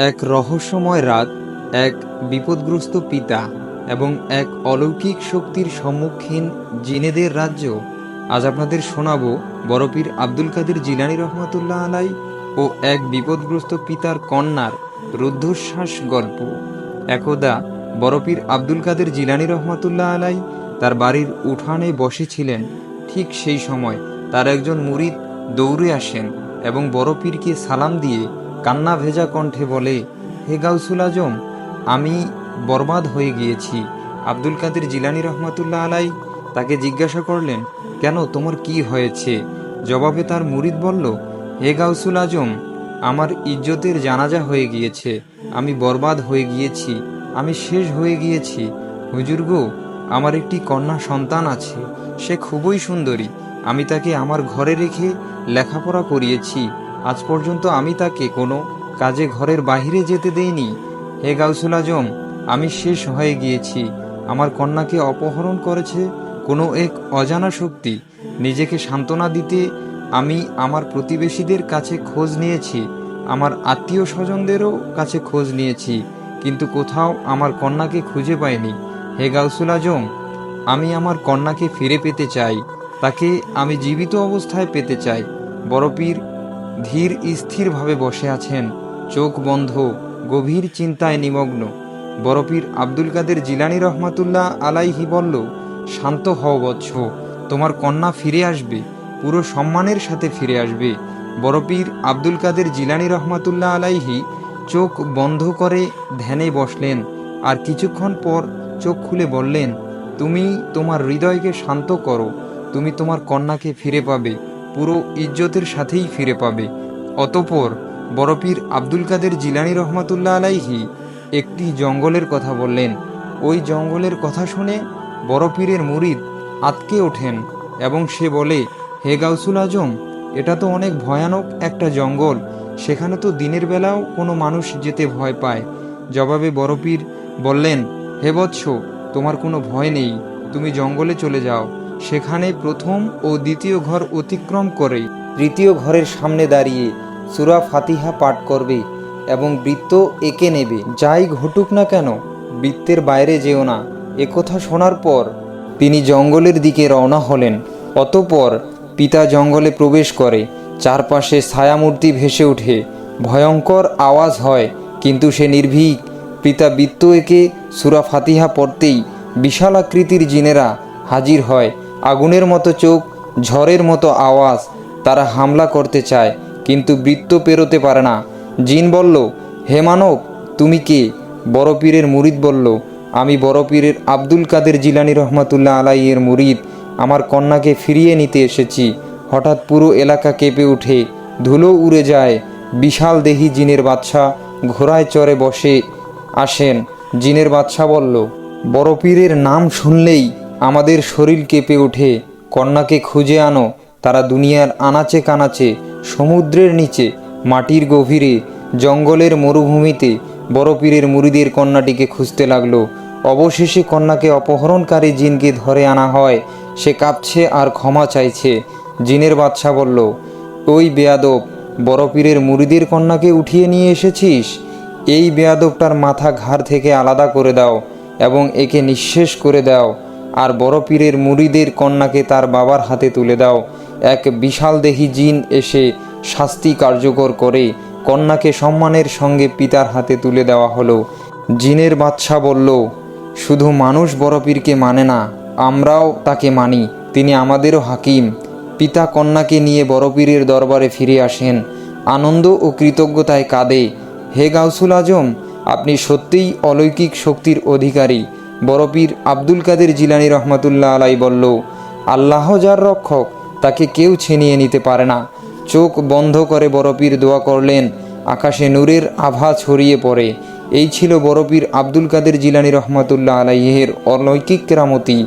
এক রহস্যময় রাত, এক বিপদগ্রস্ত পিতা এবং এক অলৌকিক শক্তির সম্মুখীন জিনেদের রাজ্য। আজ আপনাদের শোনাবো বড়পীর আব্দুল কাদের জিলানী রহমাতুল্লাহ আলাই ও এক বিপদগ্রস্ত পিতার কন্যার রুদ্ধশ্বাস গল্প। একদা বড়পীর আব্দুল কাদের জিলানী রহমাতুল্লাহ আলাই তার বাড়ির উঠানে বসেছিলেন। ঠিক সেই সময় তার একজন মুরিদ দৌড়ে আসেন এবং বড়পীরকে সালাম দিয়ে কান্না ভেজা কণ্ঠে বলে, হে গাউসুল আজম, আমি বরবাদ হয়ে গিয়েছি। আব্দুল কাদের জিলানী রহমাতুল্লাহ আলাই তাকে জিজ্ঞাসা করলেন, কেন, তোমার কি হয়েছে? জবাবে তার মুরিদ বলল, হে গাউসুল আজম, আমার ইজ্জতের জানাজা হয়ে গিয়েছে, আমি বরবাদ হয়ে গিয়েছি, আমি শেষ হয়ে গিয়েছি। হুজুর গো, আমার একটি কন্যা সন্তান আছে, সে খুবই সুন্দরী। আমি তাকে আমার ঘরে রেখে লেখাপড়া করিয়েছি। আজ পর্যন্ত আমি তাকে কোনো কাজে ঘরের বাহিরে যেতে দেইনি। হে গাউসুল আজম, আমি শেষ হয়ে গিয়েছি। আমার কন্যাকে অপহরণ করেছে কোনো এক অজানা শক্তি। নিজেকে সান্ত্বনা দিতে আমি আমার প্রতিবেশীদের কাছে খোঁজ নিয়েছি, আমার আত্মীয় স্বজনদেরও কাছে খোঁজ নিয়েছি, কিন্তু কোথাও আমার কন্যাকে খুঁজে পাইনি। হে গাউসুল আজম, আমি আমার কন্যাকে ফিরে পেতে চাই, তাকে আমি জীবিত অবস্থায় পেতে চাই। বড়পীর ধীর স্থিরভাবে বসে আছেন, চোখ বন্ধ, গভীর চিন্তায় নিমগ্ন। বড়পীর আব্দুল কাদের জিলানী রহমাতুল্লাহ আলাইহি বলল, শান্ত হও বৎস, তোমার কন্যা ফিরে আসবে, পুরো সম্মানের সাথে ফিরে আসবে। বড়পীর আব্দুল কাদের জিলানী রহমাতুল্লাহ আলাইহি চোখ বন্ধ করে ধ্যানে বসলেন, আর কিছুক্ষণ পর চোখ খুলে বললেন, তুমি তোমার হৃদয়কে শান্ত করো, তুমি তোমার কন্যাকে ফিরে পাবে, পুরো ইজ্জতের সাথেই ফিরে পাবে। অতঃপর বড়পীর আব্দুল কাদের জিলানী রহমাতুল্লাহ আলাইহি একটি জঙ্গলের কথা বললেন। ওই জঙ্গলের কথা শুনে বড়পীরের মুরিদ আঁতকে ওঠেন এবং সে বলে, হে গাউসুল আজম, এটা তো অনেক ভয়ানক একটা জঙ্গল, সেখানে তো দিনের বেলাও কোনো মানুষ যেতে ভয় পায়। জবাবে বড়পীর বললেন, হে বৎস, তোমার কোনো ভয় নেই, তুমি জঙ্গলে চলে যাও। সেখানে প্রথম ও দ্বিতীয় ঘর অতিক্রম করে তৃতীয় ঘরের সামনে দাঁড়িয়ে সূরা ফাতিহা পাঠ করবে এবং বৃত্ত এঁকে নেবে। যাই ঘটুক না কেন, বৃত্তের বাইরে যেও না। একথা শোনার পর তিনি জঙ্গলের দিকে রওনা হলেন। অতঃপর পিতা জঙ্গলে প্রবেশ করে। চারপাশে ছায়ামূর্তি ভেসে ওঠে, ভয়ঙ্কর আওয়াজ হয়, কিন্তু সে নির্ভীক। পিতা বৃত্ত এঁকে সূরা ফাতিহা পড়তেই বিশাল আকৃতির জিনেরা হাজির হয়। আগুনের মতো চোখ, ঝড়ের মতো আওয়াজ। তারা হামলা করতে চায়, কিন্তু বৃত্ত পেরোতে পারে না। জিন বলল, হে মানব, তুমি কে? বড়পীরের মুরিদ বলল, আমি বড়পীরের আব্দুল কাদের জিলানী রহমাতুল্লাহ আলাইয়ের মুরিদ, আমার কন্যাকে ফিরিয়ে নিতে এসেছি। হঠাৎ পুরো এলাকা কেঁপে ওঠে, ধুলো উড়ে যায়। বিশাল দেহি জিনের বাদশা ঘোড়ায় চড়ে বসে আসেন। জিনের বাদশা বলল, বড়পীরের নাম শুনলেই আমাদের শরীর কেঁপে ওঠে। কন্যাকে খুঁজে আনো। তারা দুনিয়ার আনাচে কানাচে, সমুদ্রের নিচে, মাটির গভীরে, জঙ্গলের মরুভূমিতে বড়পীরের মুরিদের কন্যাটিকে খুঁজতে লাগলো। অবশেষে কন্যাকে অপহরণকারী জিনকে ধরে আনা হয়। সে কাঁপছে আর ক্ষমা চাইছে। জিনের বাদশা বলল, ওই বেয়াদব, বড়পীরের মুরিদের কন্যাকে উঠিয়ে নিয়ে এসেছিস? এই বেয়াদবটার মাথা ঘাড় থেকে আলাদা করে দাও এবং একে নিঃশেষ করে দাও, আর বড়পীরের মুরিদের কন্যাকে তার বাবার হাতে তুলে দাও। এক বিশাল দেহি জিন এসে শাস্তি কার্যকর করে কন্যাকে সম্মানের সঙ্গে পিতার হাতে তুলে দেওয়া হলো। জিনের বাদশা বলল, শুধু মানুষ বড়পীরকে মানে না, আমরাও তাকে মানি, তিনি আমাদেরও হাকিম। পিতা কন্যাকে নিয়ে বড়পীরের দরবারে ফিরে আসেন, আনন্দ ও কৃতজ্ঞতায় কাঁদে। হে গাউসুল আজম, আপনি সত্যিই অলৌকিক শক্তির অধিকারী। বড়পীর আব্দুল কাদের জিলানী রহমাতুল্লাহ আলাই বলল, আল্লাহ যার রক্ষক, তাকে কেউ ছিনিয়ে নিতে পারে না। চোখ বন্ধ করে বড়পীর দোয়া করলেন, আকাশে নূরের আভা ছড়িয়ে পড়ে। এই ছিল বড়পীর আব্দুল কাদের জিলানী রহমাতুল্লাহ আলাইহের অলৌকিক কেরামতি।